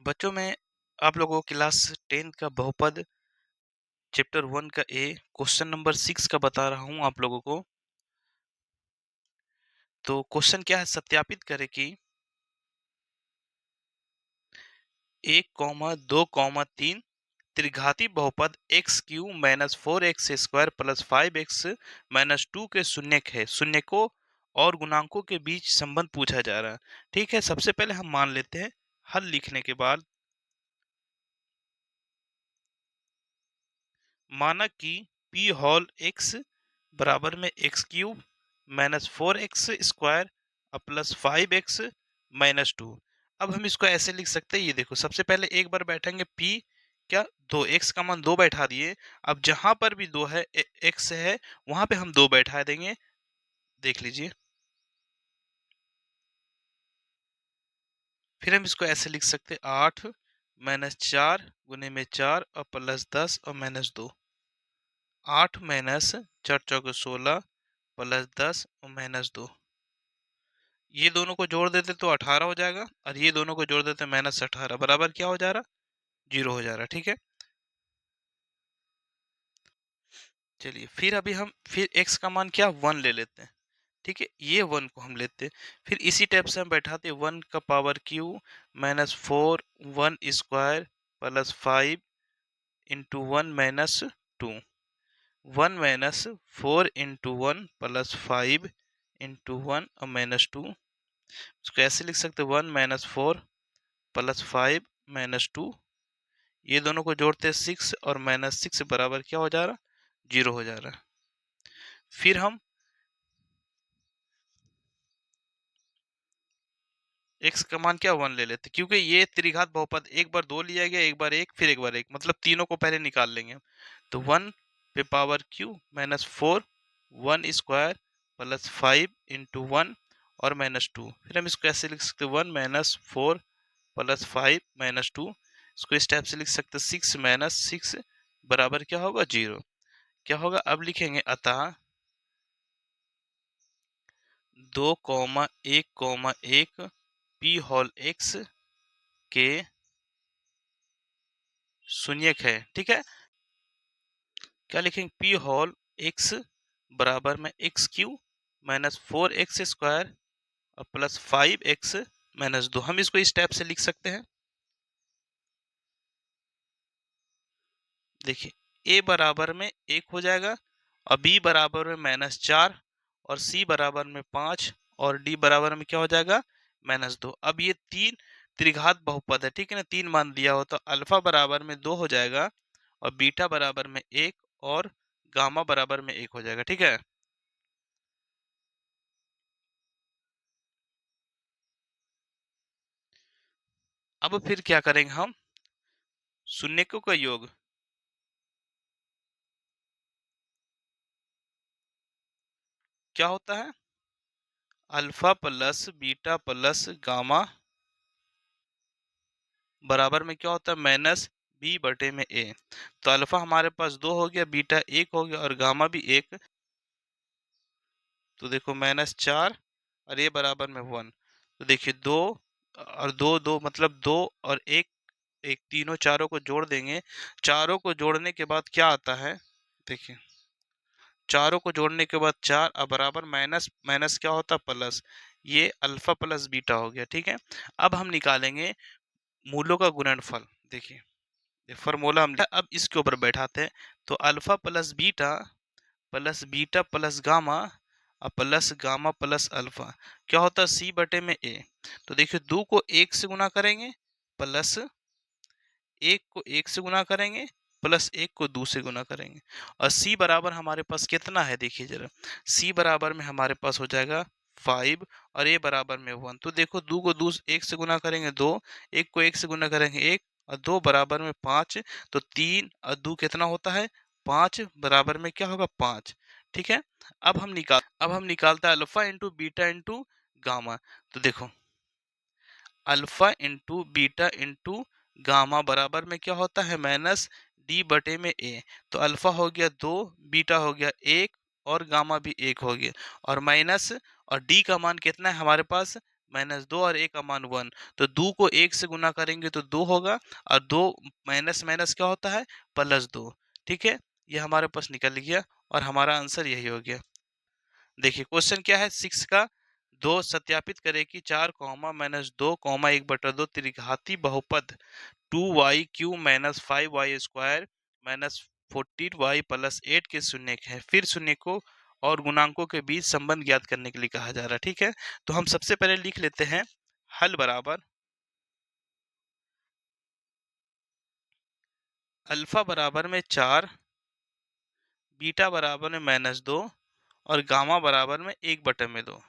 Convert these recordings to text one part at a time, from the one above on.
बच्चों में आप लोगों को क्लास 10 का बहुपद चैप्टर 1 का ए क्वेश्चन नंबर 6 का बता रहा हूं आप लोगों को। तो क्वेश्चन क्या है, सत्यापित करें कि 1, 2, 3 त्रिघाती बहुपद x Q minus 4x² plus 5x minus 2 के शून्यकों और गुणांकों के बीच संबंध पूछा जा रहा है। ठीक है, सबसे पहले हम मान लेते हैं। हल लिखने के बाद माना कि पी हॉल एक्स बराबर में x cube minus 4x² plus 5x minus 2। अब हम इसको ऐसे लिख सकते हैं, ये देखो सबसे पहले एक बार बैठेंगे p क्या 2, x का मान 2 बैठा दिए। अब जहां पर भी 2 है x है वहां पे हम 2 बैठा देंगे। देख लीजिए, फिर हम इसको ऐसे लिख सकते हैं 8 माइनस 4 गुने में 4 और प्लस 10 और माइनस 2। 8 माइनस 4 चौके 16 प्लस 10 और माइनस 2। ये दोनों को जोड़ देते तो 18 हो जाएगा और ये दोनों को जोड़ देते -18 बराबर क्या हो जा रहा, 0 हो जा रहा। ठीक है, चलिए फिर अभी हम फिर x का मान क्या 1 ले लेते हैं। ठीक है, ये 1 को हम लेते हैं। फिर इसी टाइप से हम बैठाते 1 का power Q minus 4 1 square plus 5 into 1 minus 2। 1 minus 4 into 1 plus 5 into 1 और माइनस 2। इसको ऐसे लिख सकते 1 माइनस 4 प्लस 5 माइनस 2। ये दोनों को जोड़ते 6 और माइनस 6 बराबर क्या हो जा रहा, 0 हो जा रहा। फिर हम x का मान क्या 1 ले लेते, क्योंकि ये त्रिघात बहुपद एक बार 2 लिया गया, एक बार 1 फिर एक बार 1, मतलब तीनों को पहले निकाल लेंगे। तो 1 पे power q minus 4 1 square plus 5 into 1 और माइनस 2। फिर हम इसको ऐसे लिख सकते 1 माइनस 4 प्लस 5 माइनस 2। इसको इस टाइप से लिख सकते 6 माइनस 6 बराबर क्या होगा, 0। क्या होगा, अब लिखेंगे अतः 2, 1, पी हॉल एक्स के शून्यक है। ठीक है, क्या लिखेंगे, पी हॉल एक्स बराबर में एक्स क्यू माइनस 4x² और प्लस 5x माइनस 2। हम इसको इस टाइप से लिख सकते हैं। देखिए, a बराबर में 1 हो जाएगा और b बराबर में -4 और c बराबर में 5 और d बराबर में क्या हो जाएगा, -2। अब ये तीन त्रिघात बहुपद है। ठीक है ना, 3 मान दिया हो तो अल्फा बराबर में 2 हो जाएगा और बीटा बराबर में 1 और गामा बराबर में 1 हो जाएगा। ठीक है, अब फिर क्या करेंगे हम, शून्यकों का योग क्या होता है, alpha plus beta plus gamma बराबर में क्या होता है, माइनस बी बटे में ए। तो अल्फा हमारे पास 2 हो गया, बीटा 1 हो गया और गामा भी 1। तो देखो -4 और ये बराबर में 1। तो देखिए 2 और 2 2 मतलब 2 और 1 1, तीनों चारों को जोड़ देंगे। चारों को जोड़ने के बाद क्या आता है, देखिए चारों को जोड़ने के बाद 4 और बराबर माइनस माइनस क्या होता है, प्लस। ये अल्फा प्लस बीटा हो गया। ठीक है, अब हम निकालेंगे मूलों का गुणनफल। देखिए ये फॉर्मूला हम अब इसके ऊपर बैठाते हैं। तो alpha plus beta plus gamma और प्लस गामा प्लस अल्फा क्या होता है, सी बटे में ए। तो देखिए 2 को 1 से गुना करेंगे प्लस 1 को 1 से गुना करेंगे प्लस 1 को 2 से गुना करेंगे और c बराबर हमारे पास कितना है, देखिए जरा c बराबर में हमारे पास हो जाएगा 5 और a बराबर में 1। तो देखो 2 को 2 1 से गुना करेंगे 2, 1 को 1 से गुना करेंगे 1 और 2 बराबर में 5। तो 3 और 2 कितना होता है, 5 बराबर में क्या होगा, 5। ठीक है, अब हम निकालते हैं alpha into beta into gamma. तो देखो alpha into beta into gamma बराबर में क्या होता है, माइनस डी बटे में ए। तो अल्फा हो गया 2, बीटा हो गया 1 और गामा भी 1 हो गया और माइनस और डी का मान कितना है हमारे पास, माइनस 2 और 1 अमान 1। तो 2 को 1 से गुना करेंगे तो 2 होगा, और 2 माइनस माइनस क्या होता है, प्लस 2। ठीक है, ये हमारे पास निकल गया और हमारा आंसर यही हो गया। देखिए क्वेश्चन क्या है 6 का, दो सत्यापित करें कि 4 कॉमा माइनस 2 कॉमा 1/2 त्रिघाती बहुपद 2y³ minus 5y² minus 14y plus 8 के शून्य है। फिर शून्य को और गुणांकों के बीच संबंध ज्ञात करने के लिए कहा जा रहा है। ठीक है, तो हम सबसे पहले लिख लेते हैं हल बराबर अल्फा बराबर में 4, बीटा बराबर में -2 और गामा बराबर में 1/2।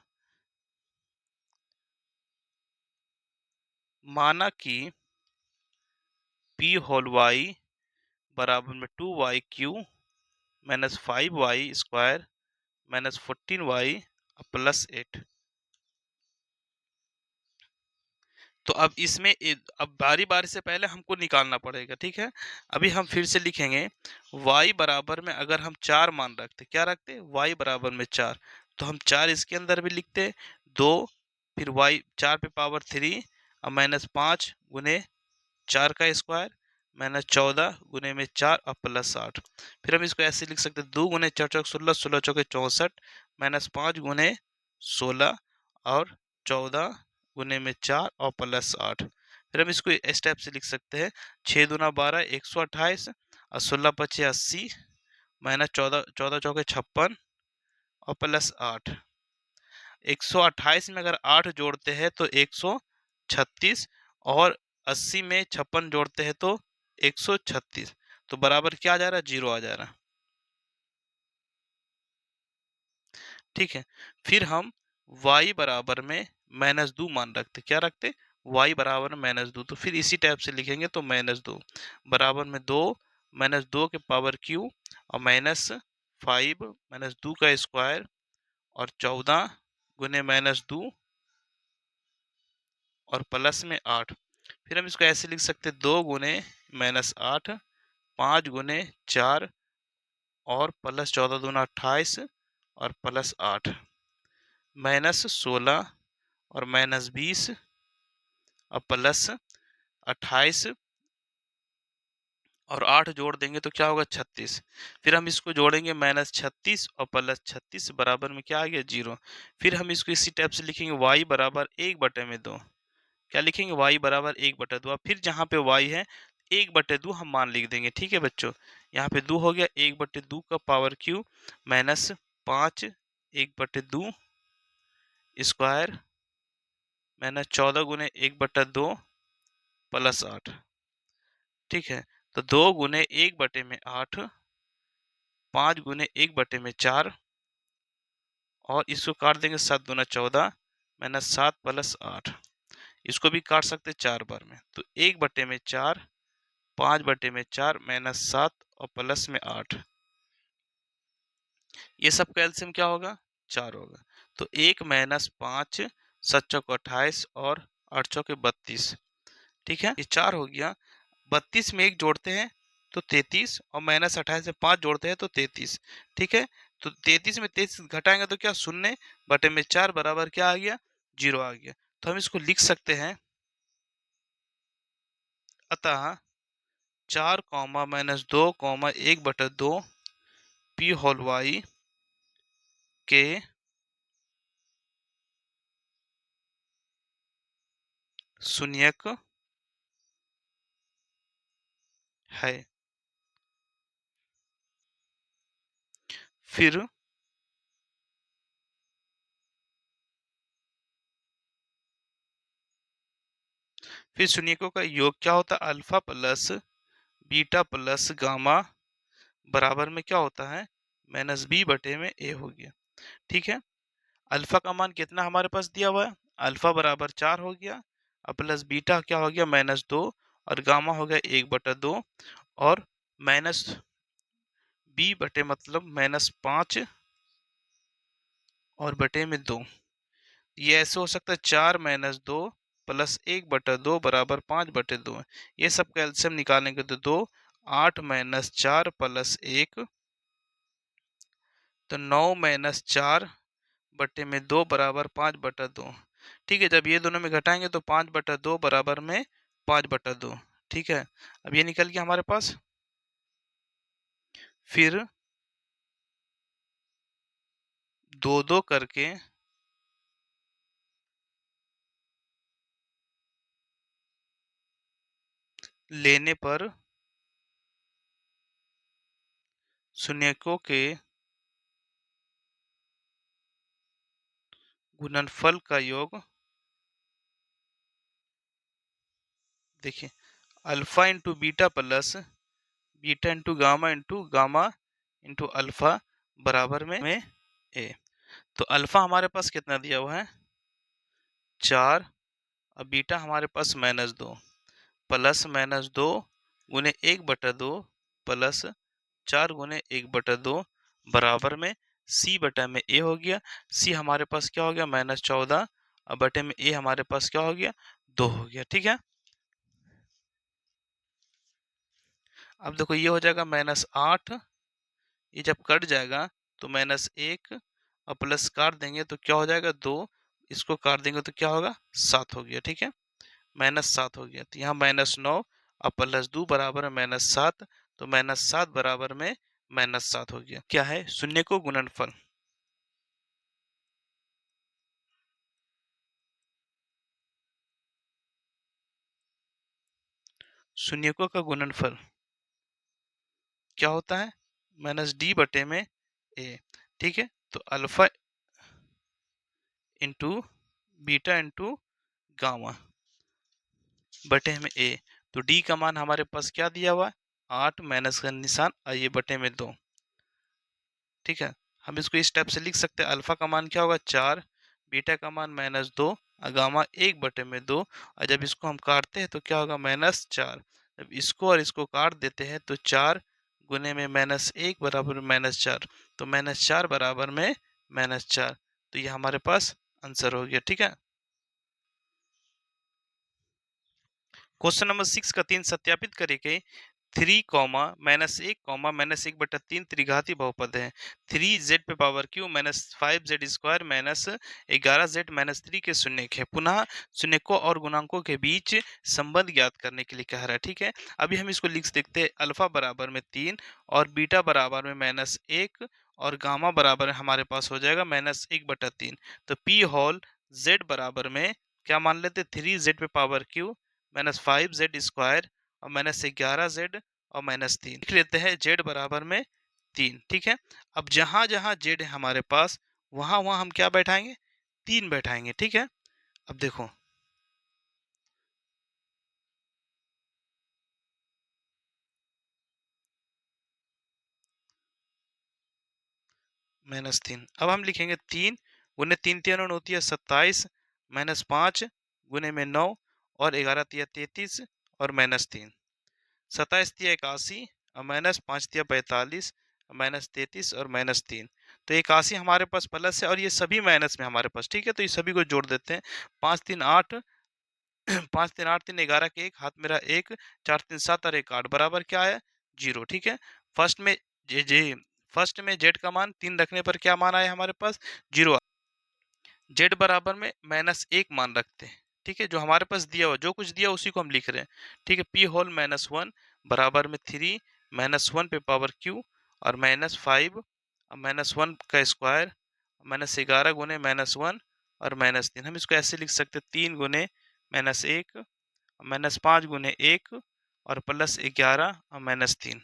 माना कि p होल y बराबर में 2y³ minus 5y² minus 14y plus 8। तो अब इसमें अब बारी बारी से पहले हमको निकालना पड़ेगा। ठीक है, अभी हम फिर से लिखेंगे y बराबर में, अगर हम 4 मान रखते, क्या रखते, y बराबर में 4, तो हम 4 इसके अंदर भी लिखते, 2, फिर y 4 पे पावर 3 और माइनस 5 गुने 4 का स्क्वायर माइनस 14 गुने में 4 और प्लस 8। फिर हम इसको ऐसे लिख सकते 2 गुने 4 चौक 16, 16 चौके 64 माइनस 5 गुने 16 और 14 गुने में 4 और प्लस 8। फिर हम इसको इस टाइप से लिख सकते हैं 6 दूना 12 128 और 16 पचे 80 माइनस 14 14 चौके 56 और प्लस 8। 128 में अगर 8 जोड़ते हैं तो 136 और 80 में 56 जोड़ते हैं तो 136। तो बराबर क्या आ जा रहा है, 0 आ जा रहा है। ठीक है, फिर हम y बराबर में -2 मान रखते, क्या रखते, y बराबर में -2। तो फिर इसी टाइप से लिखेंगे तो -2 बराबर में 2 -2 के पावर क्यू और -5 -2 का स्क्वायर और 14 गुने -2 और प्लस में 8। फिर हम इसको ऐसे लिख सकते 2 गुने -8 5 गुने 4 और प्लस 14 दूना 28 और प्लस 8 -16 और -20 और प्लस 28 और 8 जोड़ देंगे तो क्या होगा 36। फिर हम इसको जोड़ेंगे -36 और प्लस 36 बराबर में क्या आ गया 0। फिर हम इसको इसी टाइप से लिखेंगे y बराबर 1/2। क्या लिखेंगे, y बराबर 1/2। अब फिर जहाँ पे y है 1/2 हम मान लिख देंगे। ठीक है बच्चों, यहाँ पे 2 हो गया, 1/2 का power Q minus 5 1/2 square minus 14 गुने 1/2 प्लस 8। ठीक है, तो 2 गुने 1/8 5 गुने 1/4 और इसको काट देंगे 7 दूना 14 माइनस 7 प्लस 8। इसको भी काट सकते 4 बार में, तो 1/4 5/4 माइनस 7 और प्लस में 8। ये सब का एलसीएम क्या होगा, 4 होगा। तो 1 माइनस 5 7 चौक 28 और 8 चौके 32। ठीक है, ये 4 हो गया। 32 में 1 जोड़ते हैं तो 33 और माइनस 28 में 5 जोड़ते हैं तो 33। ठीक है, तो 33 में 33 घटाएंगे तो क्या, 0/4 बराबर क्या आ गया, 0 आ गया। तो हम इसको लिख सकते हैं अतः 4 comma -2 comma 1/2 p whole y के शून्यक है। फिर शून्यकों का योग क्या होता है, alpha plus beta plus gamma बराबर में क्या होता है, -b/a हो गया। ठीक है, अल्फा का मान कितना हमारे पास दिया हुआ है, अल्फा बराबर 4 हो गया और प्लस बीटा क्या हो गया -2 और गामा हो गया 1/2 और माइनस b/, मतलब -5 और बटे में 2। ये ऐसे हो सकता है 4 - 2 प्लस 1/2 बराबर 5/2। ये सब का एलसीएम निकालेंगे तो 2 8 - 4 प्लस 1 तो 9 - 4 बटे में 2 बराबर 5/2। ठीक है, जब ये दोनों में घटाएंगे तो 5/2 बराबर में 5/2। ठीक है, अब ये निकल गया हमारे पास। फिर दो दो करके लेने पर शून्यकों के गुणनफल का योग, देखिए, alpha into beta plus beta into gamma into alpha बराबर में ए। तो अल्फा हमारे पास कितना दिया हुआ है, 4, और बीटा हमारे पास -2, प्लस -2 गुने 1/2 प्लस 4 गुने 1/2 बराबर में सी बटा में ए हो गया। सी हमारे पास क्या हो गया, -14, और बटे में ए हमारे पास क्या हो गया, 2 हो गया। ठीक है, अब देखो ये हो जाएगा -8, ये जब कट जाएगा तो -1, और प्लस काट देंगे तो क्या हो जाएगा, 2, इसको काट देंगे तो क्या होगा, 7 हो गया। ठीक है, -7 हो गया, तो यहाँ -9 और +2 बराबर में -7, तो -7 बराबर में -7 हो गया। क्या है, शून्य को गुणनफल। शून्यकों का गुणनफल क्या होता है, -d बटे में ए। ठीक है, तो alpha into beta into gamma बटे में ए। तो डी का मान हमारे पास क्या दिया हुआ है, 8, माइनस का निशान और ये बटे में 2। ठीक है, हम इसको इस टाइप से लिख सकते हैं, अल्फा का मान क्या होगा, 4, बीटा का मान -2 और गामा 1/2। और जब इसको हम काटते हैं तो क्या होगा, -4। जब इसको और इसको काट देते हैं तो 4 गुने में -1 बराबर में -4, तो -4 बराबर में -4। तो ये हमारे पास आंसर हो गया। ठीक है, क्वेश्चन नंबर 6 का 3 सत्यापित करें 3, -1, -1/3 त्रिघाती बहुपद है। 3z पे पावर क्यू -5z² -11z-3 के शून्यक है। पुनः शून्यकों और गुणांकों के बीच संबंध ज्ञात करने के लिए कह रहा है। ठीक है, अभी हम इसको लिख देखते हैं, अल्फा बराबर में 3 और बीटा बराबर में -1 और गामा बराबर हमारे पास हो जाएगा -1/3। तो पी होल z बराबर में क्या मान लेते, 3z पे पावर क्यू -5z² और -11z और -3 लिख लेते हैं, जेड बराबर में 3। ठीक है, अब जहां जहां जेड है हमारे पास, वहां वहां हम क्या बैठाएंगे, 3 बैठाएंगे। ठीक है, अब देखो -3, अब हम लिखेंगे 3 गुने 3 3 होती है 27, -5 गुने में 9 और 11 तिया 33 और -3, 27 तिया 81 और -5 तिया 45, -33 और -3। तो 81 हमारे पास प्लस है और ये सभी माइनस में हमारे पास। ठीक है, तो ये सभी को जोड़ देते हैं, 5 3 8 5 3 8 3 11 के 1 हाथ मेरा 1, 4 3 7 और 1 8 बराबर क्या है, 0। ठीक है, फर्स्ट में जे जे फर्स्ट में जेड का मान 3 रखने पर क्या मान आया हमारे पास, 0। जेड बराबर में -1 मान रखते हैं। ठीक है, जो हमारे पास दिया हुआ, जो कुछ दिया उसी को हम लिख रहे हैं। ठीक है, पी होल -1 बराबर में 3 -1 पे पावर क्यू और -5 -1 का स्क्वायर -11 गुने -1 और -3। हम इसको ऐसे लिख सकते हैं, 3 गुने -1 -5 गुने 1 और +11 और -3।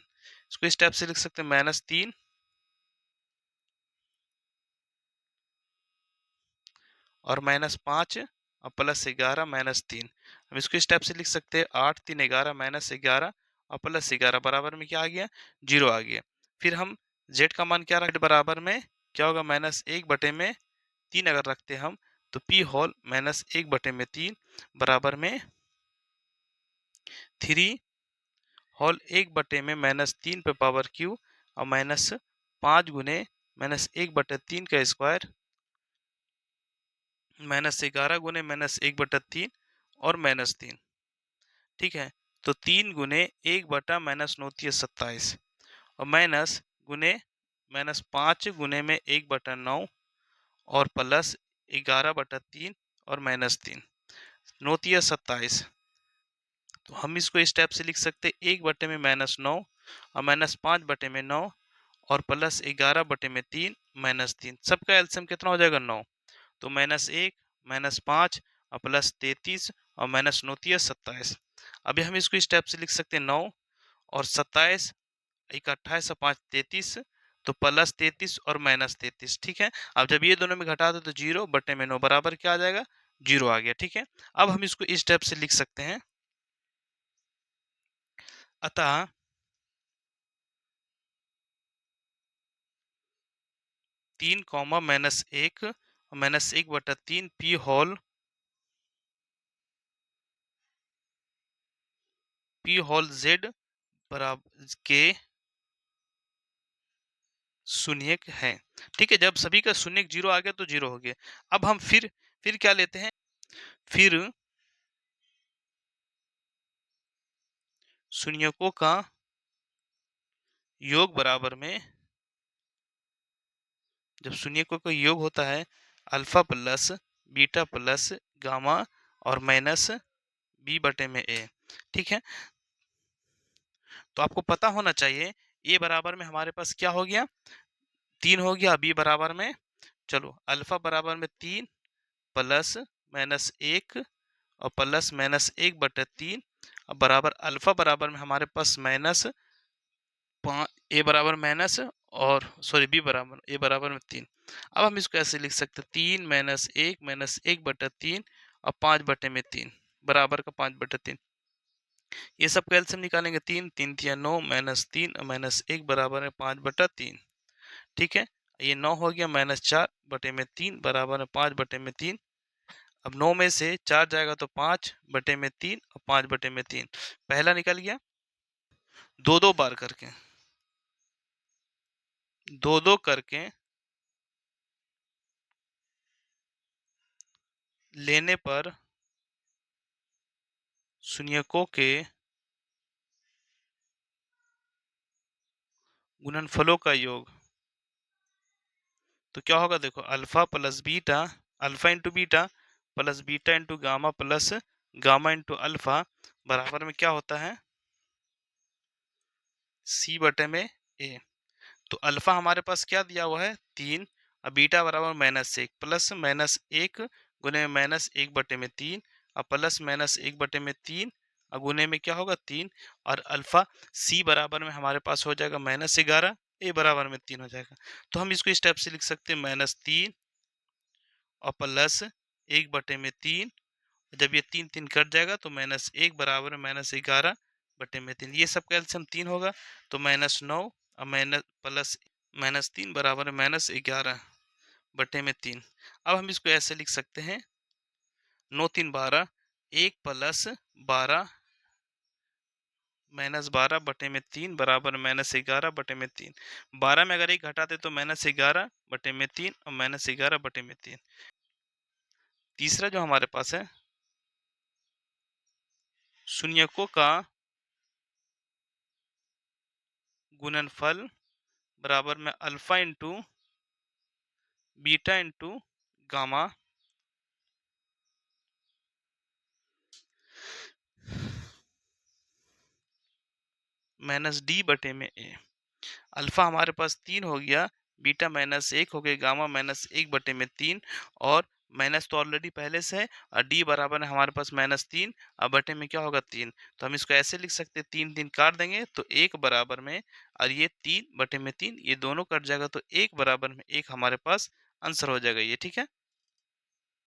इसको इस टाइप से लिख सकते हैं, -3 और -5 और +11 -3। हम इसको इस टाइप से लिख सकते हैं, 8 3 11 -11 और +11 बराबर में क्या आ गया, 0 आ गया। फिर हम z का मान क्या रख बराबर में क्या होगा, -1/3 अगर रखते हैं हम, तो p होल -1/3 बराबर में 3 होल 1/3 पे पावर क्यू और -5 गुने -1/3 का स्क्वायर -11 गुने -1/3 और -3। ठीक है, तो 3 गुने 1/-9 और माइनस गुने -5 गुने में 1/9 और +11/3 और -3, 9 तिया 27। तो हम इसको इस टाइप से लिख सकते हैं, 1/9 और -5/9 और +11/3 -3, सबका एलसीएम कितना हो जाएगा 9। तो -1 -5 और +33 और -9 तिया 27। अभी हम इसको इस टाइप से लिख सकते हैं, 9 और 27, 1 28 और 5 33, तो +33 और -33। ठीक है, अब जब ये दोनों में घटा दो तो 0/9 बराबर क्या आ जाएगा, 0 आ गया। ठीक है, अब हम इसको इस टाइप से लिख सकते हैं, अतः 3, -1 -1/3 p होल z बराबर के शून्यक है। ठीक है, जब सभी का शून्यक 0 आ गया तो 0 हो गया। अब हम फिर क्या लेते हैं, फिर शून्यकों का योग बराबर में, जब शून्यकों का योग होता है alpha plus beta plus gamma और माइनस b/a। ठीक है, तो आपको पता होना चाहिए a बराबर में हमारे पास क्या हो गया, 3 हो गया। b बराबर में, चलो अल्फा बराबर में 3 प्लस -1 और +-1/3 बराबर अल्फा बराबर में हमारे पास ए बराबर माइनस और सॉरी बी बराबर ए बराबर में 3। अब हम इसको ऐसे लिख सकते हैं, 3 -1 -1/3 और 5/3 बराबर का 5/3। ये सब का एलसीएम निकालेंगे, 3 3 तिया 9 -3 और -1 बराबर है 5/3। ठीक है, ये 9 हो गया, -4/3 बराबर है 5/3। अब 9 में से 4 जाएगा तो 5/3 और 5/3, पहला निकल गया। दो दो बार करके, दो दो करके लेने पर शून्यकों के गुणनफलों का योग, तो क्या होगा, देखो alpha plus beta, alpha into beta plus beta into gamma plus gamma into alpha बराबर में क्या होता है, c/में a। तो अल्फा हमारे पास क्या दिया हुआ है 3, और बीटा बराबर -1 प्लस -1 गुने -1/3 और प्लस -1/3 और गुने में क्या होगा 3, और अल्फा c बराबर में हमारे पास हो जाएगा -11, a बराबर में 3 हो जाएगा। तो हम इसको इस टाइप से लिख सकते हैं, -3 और +1/3, जब ये 3 3 कट जाएगा तो -1 बराबर में -11/3, ये सब का एलसीएम 3 होगा, तो -9 और -3 बराबर है -11/3। अब हम इसको ऐसे लिख सकते हैं, 9 3 12, 1 प्लस 12 -12/3 बराबर -11/3। 12 में अगर 1 घटाते तो -11/3 और -11/3। तीसरा जो हमारे पास है, शून्यकों का गुणनफल बराबर में alpha into beta into gamma -d/a। Alpha हमारे पास 3 हो गया, बीटा -1 हो गया, गामा -1/3, और माइनस तो ऑलरेडी पहले से है, और डी बराबर है हमारे पास -3 और बटे में क्या होगा 3। तो हम इसको ऐसे लिख सकते हैं, 3 3 काट देंगे तो 1 बराबर में, और ये 3/3 ये दोनों कट जाएगा तो 1 बराबर में 1 हमारे पास आंसर हो जाएगा ये। ठीक है।